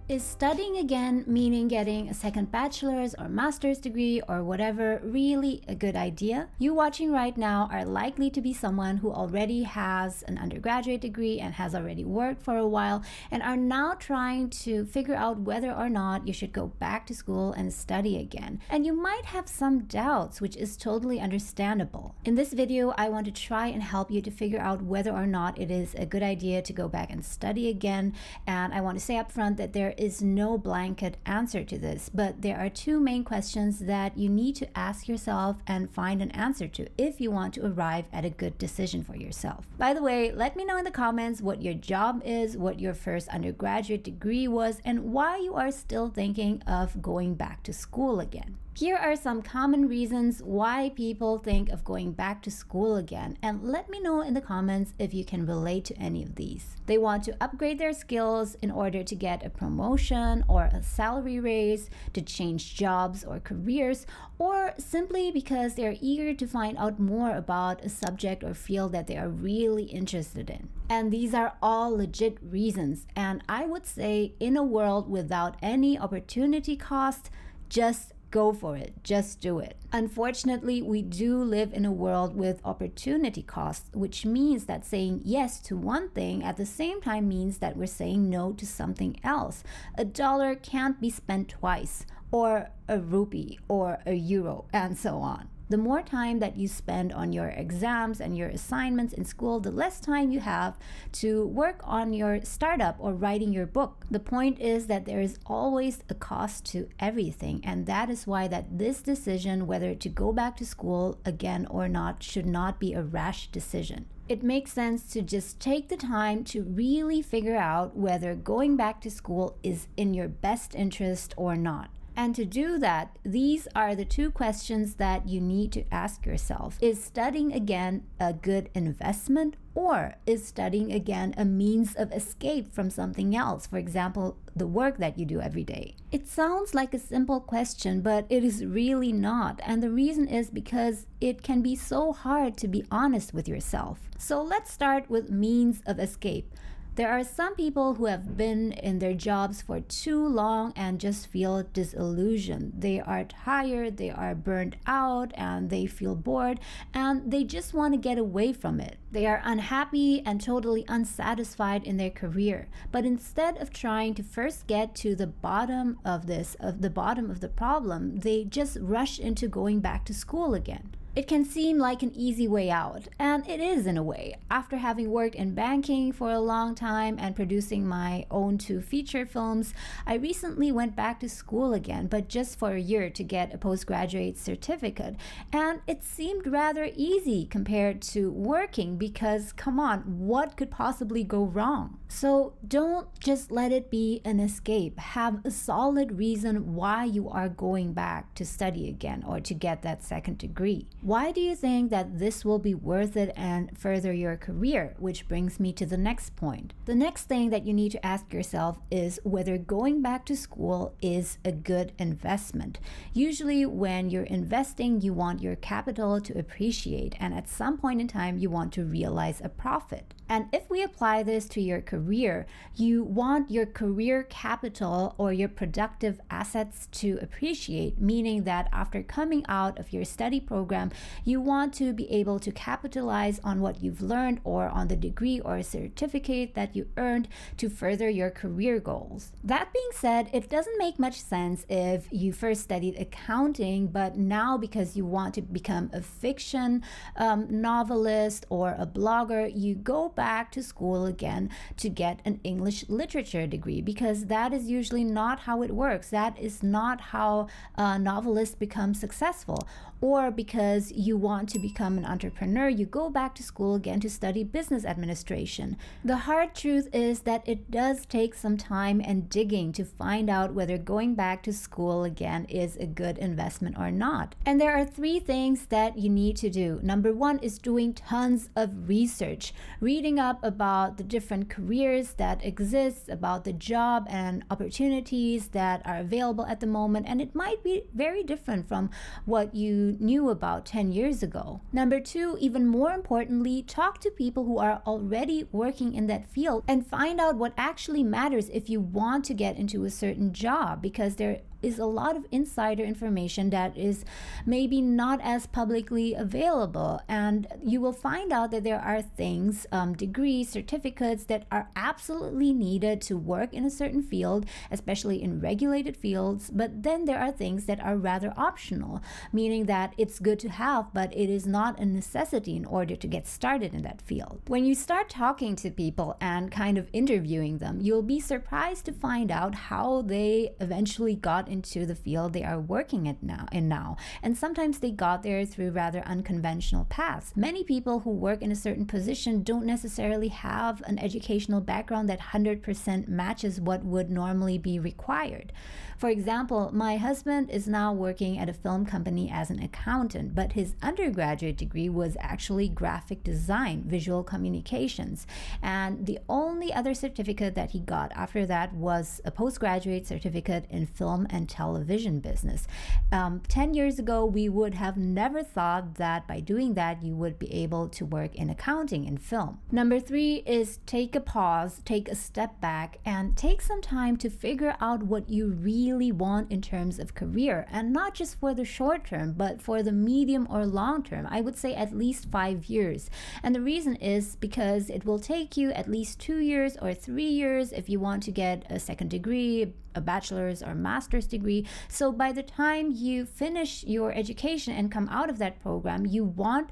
Is studying again, meaning getting a second bachelor's or master's degree or whatever, really a good idea? You watching right now are likely to be someone who already has an undergraduate degree and has already worked for a while and are now trying to figure out whether or not you should go back to school and study again. And you might have some doubts, which is totally understandable. In this video, I want to try and help you to figure out whether or not it is a good idea to go back and study again. And I want to say up front that there is no blanket answer to this, but there are two main questions that you need to ask yourself and find an answer to if you want to arrive at a good decision for yourself. By the way, let me know in the comments what your job is, what your first undergraduate degree was, and why you are still thinking of going back to school again. Here are some common reasons why people think of going back to school again, and let me know in the comments if you can relate to any of these. They want to upgrade their skills in order to get a promotion or a salary raise, to change jobs or careers, or simply because they're eager to find out more about a subject or field that they are really interested in. And these are all legit reasons, and I would say in a world without any opportunity cost, just go for it. Just do it. Unfortunately, we do live in a world with opportunity costs, which means that saying yes to one thing at the same time means that we're saying no to something else. $1 can't be spent twice, or a rupee, or a euro, and so on. The more time that you spend on your exams and your assignments in school, the less time you have to work on your startup or writing your book. The point is that there is always a cost to everything, and that is why that this decision, whether to go back to school again or not, should not be a rash decision. It makes sense to just take the time to really figure out whether going back to school is in your best interest or not. And to do that, these are the two questions that you need to ask yourself. Is studying again a good investment, or is studying again a means of escape from something else? For example, the work that you do every day. It sounds like a simple question, but it is really not. And the reason is because it can be so hard to be honest with yourself. So let's start with means of escape. There are some people who have been in their jobs for too long and just feel disillusioned. They are tired, they are burnt out, and they feel bored, and they just want to get away from it. They are unhappy and totally unsatisfied in their career. But instead of trying to first get to the bottom of the problem, they just rush into going back to school again. It can seem like an easy way out, and it is in a way. After having worked in banking for a long time and producing my own 2 feature films, I recently went back to school again, but just for a year to get a postgraduate certificate. And it seemed rather easy compared to working because, come on, what could possibly go wrong? So don't just let it be an escape. Have a solid reason why you are going back to study again or to get that second degree. Why do you think that this will be worth it and further your career? Which brings me to the next point. The next thing that you need to ask yourself is whether going back to school is a good investment. Usually when you're investing, you want your capital to appreciate, and at some point in time, you want to realize a profit. And if we apply this to your career, you want your career capital or your productive assets to appreciate, meaning that after coming out of your study program, you want to be able to capitalize on what you've learned or on the degree or certificate that you earned to further your career goals. That being said, it doesn't make much sense if you first studied accounting, but now because you want to become a fiction novelist or a blogger, you go back to school again to get an English literature degree, because that is usually not how it works. That is not how novelists become successful. Or because you want to become an entrepreneur, you go back to school again to study business administration. The hard truth is that it does take some time and digging to find out whether going back to school again is a good investment or not. And there are 3 things that you need to do. Number 1 is doing tons of research, reading up about the different careers that exist, about the job and opportunities that are available at the moment. And it might be very different from what you knew about 10 years ago. Number two, even more importantly, talk to people who are already working in that field and find out what actually matters if you want to get into a certain job, because there is a lot of insider information that is maybe not as publicly available, and you will find out that there are things, degrees, certificates that are absolutely needed to work in a certain field, especially in regulated fields, but then there are things that are rather optional, meaning that it's good to have, but it is not a necessity in order to get started in that field. When you start talking to people and kind of interviewing them, you'll be surprised to find out how they eventually got into the field they are working at now. And sometimes they got there through rather unconventional paths. Many people who work in a certain position don't necessarily have an educational background that 100% matches what would normally be required. For example, my husband is now working at a film company as an accountant, but his undergraduate degree was actually graphic design, visual communications. And the only other certificate that he got after that was a postgraduate certificate in film and television business. 10 years ago, we would have never thought that by doing that, you would be able to work in accounting and film. Number three is take a pause, take a step back, and take some time to figure out what you really want in terms of career, and not just for the short term, but for the medium or long term. I would say at least 5 years. And the reason is because it will take you at least 2 years or 3 years if you want to get a second degree, a bachelor's or master's degree. So by the time you finish your education and come out of that program, you want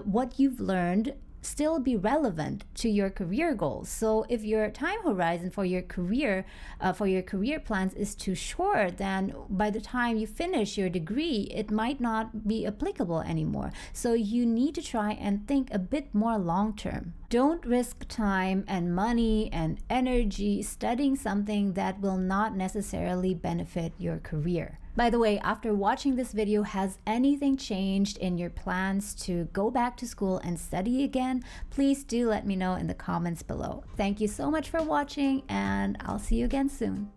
what you've learned still be relevant to your career goals. So if your time horizon for your career plans is too short, then by the time you finish your degree, it might not be applicable anymore. So you need to try and think a bit more long term. Don't risk time and money and energy studying something that will not necessarily benefit your career. By the way, after watching this video, has anything changed in your plans to go back to school and study again? Please do let me know in the comments below. Thank you so much for watching, and I'll see you again soon.